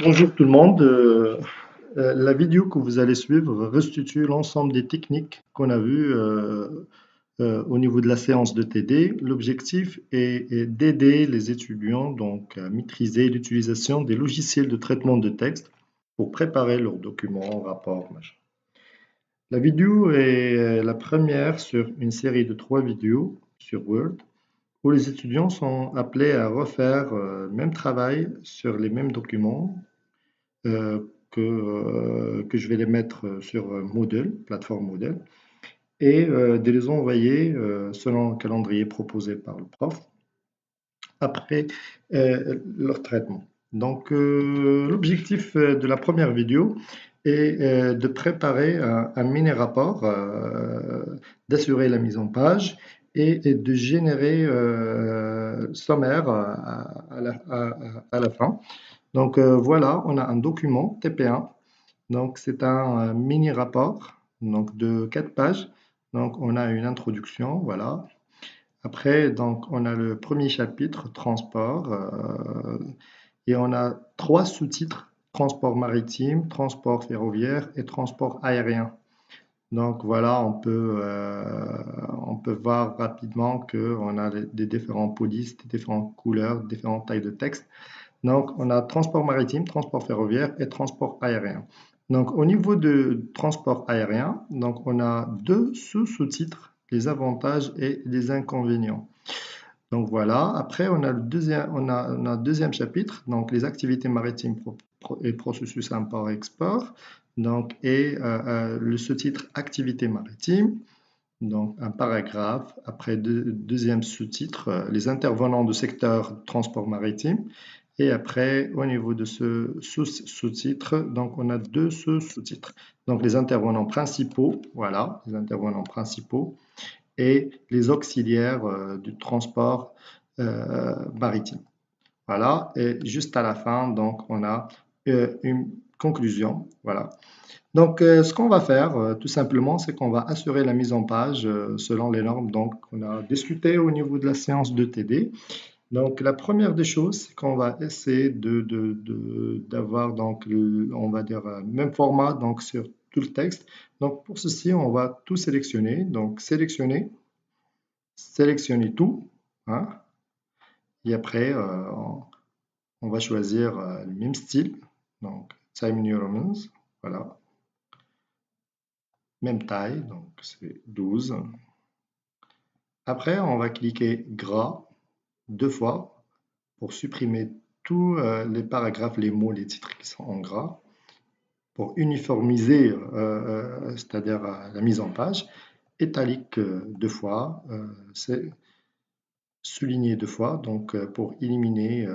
Bonjour tout le monde. La vidéo que vous allez suivre restitue l'ensemble des techniques qu'on a vues au niveau de la séance de TD. L'objectif est d'aider les étudiants donc à maîtriser l'utilisation des logiciels de traitement de texte pour préparer leurs documents, rapports, machin. La vidéo est la première sur une série de 3 vidéos sur Word où les étudiants sont appelés à refaire le même travail sur les mêmes documents que je vais les mettre sur Moodle, plateforme Moodle, et de les envoyer selon le calendrier proposé par le prof après leur traitement. Donc, l'objectif de la première vidéo est de préparer un mini-rapport, d'assurer la mise en page et de générer sommaire à la fin. Donc voilà, on a un document TP1. Donc c'est un mini rapport donc de 4 pages. Donc on a une introduction, voilà. Après, donc on a le premier chapitre, transport, et on a 3 sous-titres, transport maritime, transport ferroviaire et transport aérien. Donc voilà, on peut voir rapidement qu'on a des différents polices, des différentes couleurs, différentes tailles de texte. Donc, on a transport maritime, transport ferroviaire et transport aérien. Donc, au niveau de transport aérien, donc on a deux sous-titres, les avantages et les inconvénients. Donc voilà. Après, on a le deuxième chapitre, donc les activités maritimes et processus import-export. Donc, le sous-titre activités maritimes. Donc, un paragraphe. Après, deuxième sous-titre, les intervenants du secteur transport maritime. Et après, au niveau de ce sous-titre, donc on a deux sous-titres. Donc les intervenants principaux, voilà, les intervenants principaux, et les auxiliaires du transport maritime. Voilà, et juste à la fin, donc on a une conclusion, voilà. Donc ce qu'on va faire, tout simplement, c'est qu'on va assurer la mise en page selon les normes donc on a discuté au niveau de la séance de TD. Donc, la première des choses, c'est qu'on va essayer d'avoir, donc, on va dire, même format donc, sur tout le texte. Donc, pour ceci, on va tout sélectionner. Donc, sélectionner tout, hein. Et après, on va choisir le même style. Donc, Time New Romans, voilà. Même taille, donc c'est 12. Après, on va cliquer gras 2 fois pour supprimer tous les paragraphes, les mots, les titres qui sont en gras, pour uniformiser, c'est-à-dire la mise en page. Italique 2 fois, c'est souligné 2 fois, donc pour éliminer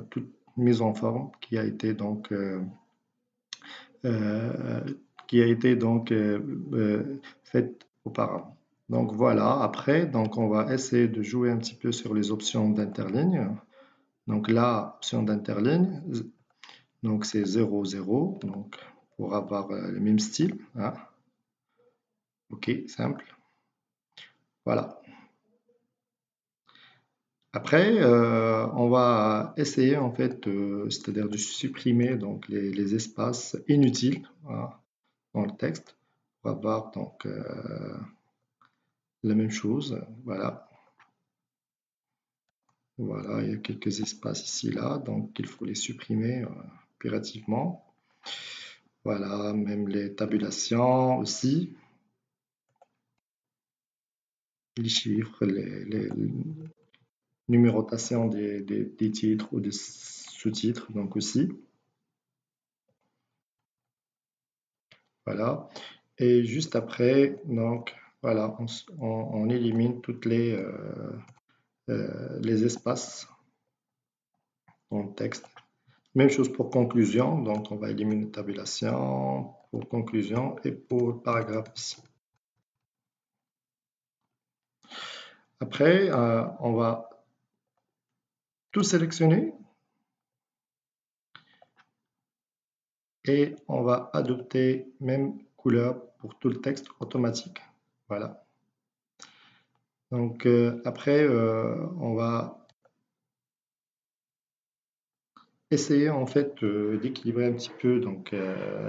toute mise en forme qui a été donc euh, faite auparavant. Donc voilà, après, donc on va essayer de jouer un petit peu sur les options d'interligne. Donc là, option d'interligne, donc c'est 0, 0, donc pour avoir le même style, hein. Ok, simple. Voilà. Après, on va essayer en fait, c'est-à-dire de supprimer donc les espaces inutiles, hein, dans le texte pour avoir donc la même chose. Voilà. Voilà, il y a quelques espaces ici là, donc il faut les supprimer impérativement. Voilà, même les tabulations aussi. Les chiffres, les numérotations des titres ou des sous-titres, donc aussi. Voilà. Et juste après, donc, voilà, on élimine toutes les espaces dans le texte. Même chose pour conclusion, donc on va éliminer tabulation pour conclusion et pour le paragraphe ici. Après, on va tout sélectionner et on va adopter même couleur pour tout le texte automatique. Voilà. Donc après, on va essayer en fait d'équilibrer un petit peu donc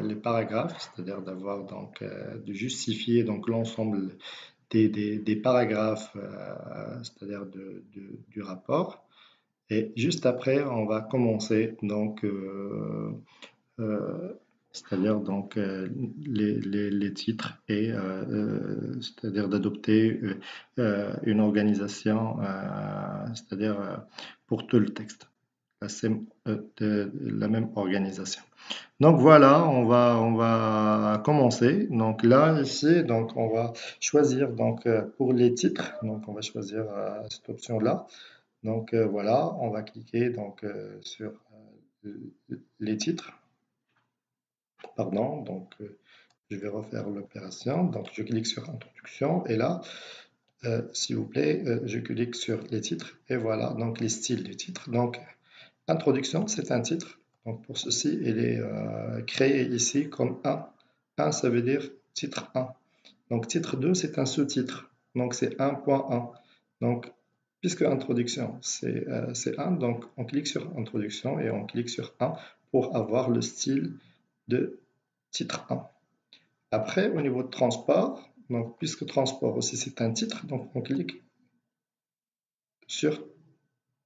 les paragraphes, c'est-à-dire d'avoir donc de justifier donc l'ensemble des paragraphes, c'est-à-dire du rapport. Et juste après, on va commencer donc euh, c'est-à-dire donc les titres et c'est-à-dire d'adopter une organisation, c'est-à-dire pour tout le texte, la même organisation. Donc voilà, on va commencer. Donc là ici, donc on va choisir donc pour les titres, donc on va choisir cette option-là. Donc voilà, on va cliquer donc sur les titres. Pardon, donc je vais refaire l'opération. Donc je clique sur introduction et là, s'il vous plaît, je clique sur les titres et voilà donc les styles des titres. Donc introduction, c'est un titre. Donc pour ceci, il est créé ici comme 1. 1, ça veut dire titre 1. Donc titre 2, c'est un sous-titre. Donc c'est 1.1. Donc puisque introduction, c'est 1, donc on clique sur introduction et on clique sur 1 pour avoir le style de titre 1. Après, au niveau de transport, donc puisque transport aussi c'est un titre, donc on clique sur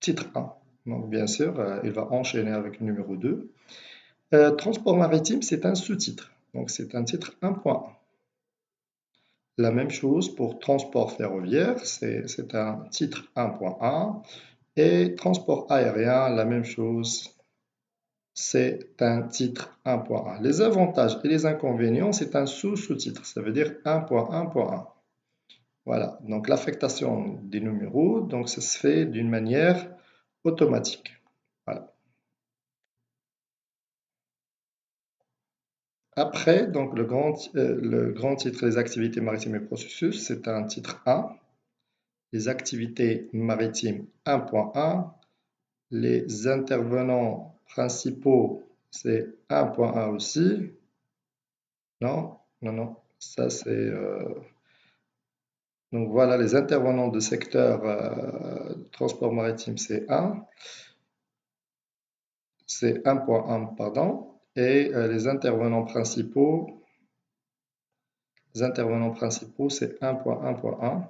titre 1. Donc bien sûr, il va enchaîner avec le numéro 2. Transport maritime, c'est un sous-titre. Donc c'est un titre 1.1. La même chose pour transport ferroviaire, c'est un titre 1.1. Et transport aérien, la même chose, c'est un titre 1.1. Les avantages et les inconvénients, c'est un sous-sous-titre. Ça veut dire 1.1.1. Voilà, donc l'affectation des numéros, donc ça se fait d'une manière automatique. Voilà. Après, donc le grand titre, les activités maritimes et processus, c'est un titre 1. Les activités maritimes 1.1. Les intervenants principaux, c'est 1.1 aussi. Non, non, non, ça c'est... donc voilà, les intervenants de secteur transport maritime, c'est 1. C'est 1.1, pardon. Et les intervenants principaux, c'est 1.1.1.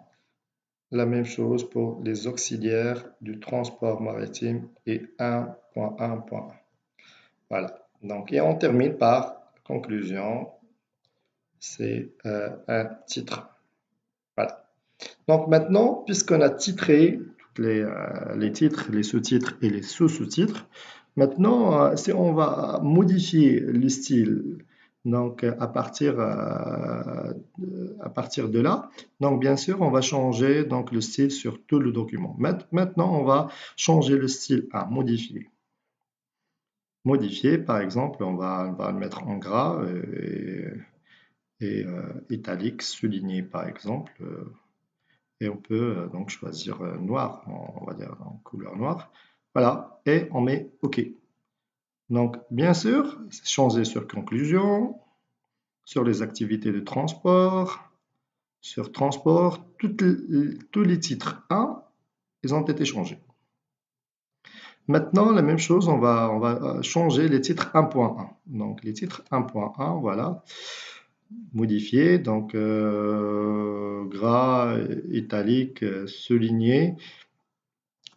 La même chose pour les auxiliaires du transport maritime et 1.1.1. Voilà. Donc, et on termine par conclusion. C'est un titre. Voilà. Donc maintenant, puisqu'on a titré tous les titres, les sous-titres et les sous-sous-titres, maintenant, si on va modifier le style, donc à partir de là, donc bien sûr, on va changer donc le style sur tout le document. Maintenant, on va changer le style à modifier. Modifier, par exemple, on va le mettre en gras et italique, souligné, par exemple. Et on peut donc choisir noir, on va dire en couleur noire. Voilà, et on met OK. Donc, bien sûr, c'est changer sur conclusion, sur les activités de transport, sur transport, tous les titres 1, ils ont été changés. Maintenant, la même chose, on va changer les titres 1.1. Donc, les titres 1.1, voilà, modifier, donc gras, italique, souligné.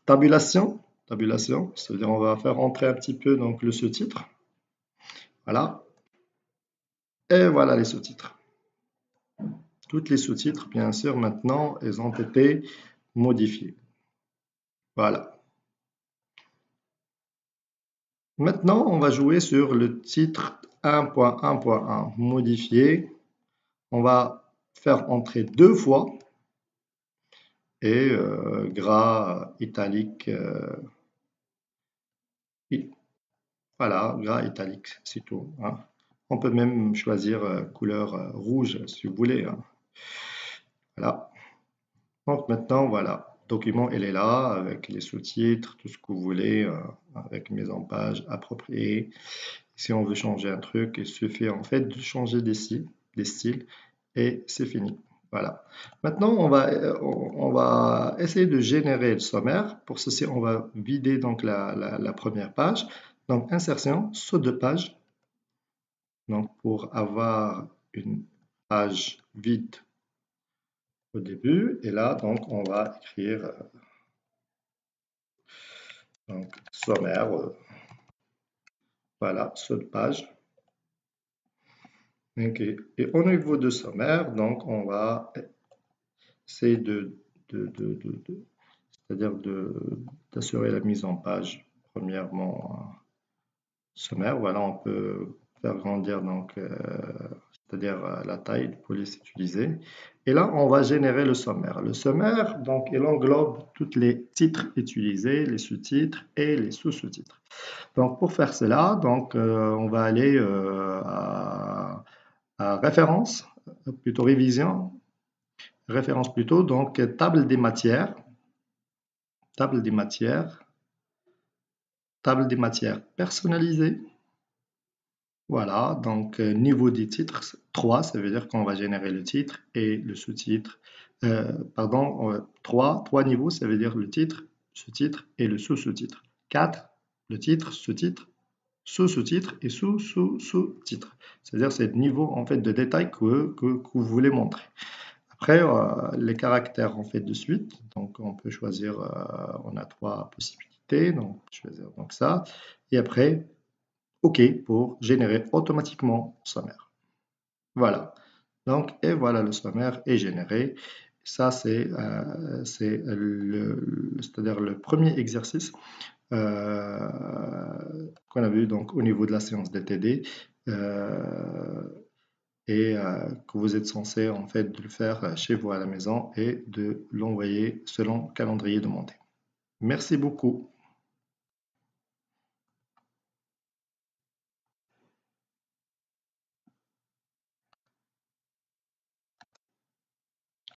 Tabulation, ça veut dire on va faire entrer un petit peu donc le sous-titre. Voilà. Et voilà les sous-titres. Toutes les sous-titres, bien sûr, maintenant, elles ont été modifiées. Voilà. Maintenant, on va jouer sur le titre 1.1.1 modifié. On va faire entrer 2 fois et gras, italique, voilà, gras, italique, c'est tout, hein. On peut même choisir couleur rouge si vous voulez, hein. Voilà. Donc maintenant, voilà, le document, il est là avec les sous-titres, tout ce que vous voulez, avec mise en page appropriée. Si on veut changer un truc, il suffit en fait de changer des styles et c'est fini. Voilà. Maintenant, on va essayer de générer le sommaire. Pour ceci, on va vider donc la première page. Donc, insertion, saut de page. Donc, pour avoir une page vide au début. Et là, donc, on va écrire donc, sommaire. Voilà, saut de page. Okay. Et au niveau de sommaire, donc, on va essayer c'est-à-dire d'assurer la mise en page. Premièrement, sommaire, voilà, on peut faire grandir donc, c'est-à-dire la taille de police utilisée. Et là, on va générer le sommaire. Le sommaire, donc, il englobe tous les titres utilisés, les sous-titres et les sous-sous-titres. Donc, pour faire cela, donc, on va aller à référence, plutôt révision, référence plutôt, donc table des matières, table des matières personnalisées. Voilà, donc niveau des titres, 3, ça veut dire qu'on va générer le titre et le sous-titre. Pardon, 3 niveaux, ça veut dire le titre, sous-titre et le sous-sous-titre. 4, le titre, sous-titre, sous-sous-titre et sous-sous-sous-titre. C'est-à-dire c'est le niveau en fait de détail que vous voulez montrer. Après, les caractères en fait de suite, donc on peut choisir, on a 3 possibilités, donc choisir donc ça. Et après, OK pour générer automatiquement sommaire. Voilà. Donc, et voilà, le sommaire est généré. Ça, c'est-à-dire le premier exercice qu'on a vu donc, au niveau de la séance DTD et que vous êtes censé en fait de le faire chez vous à la maison et de l'envoyer selon calendrier demandé. Merci beaucoup.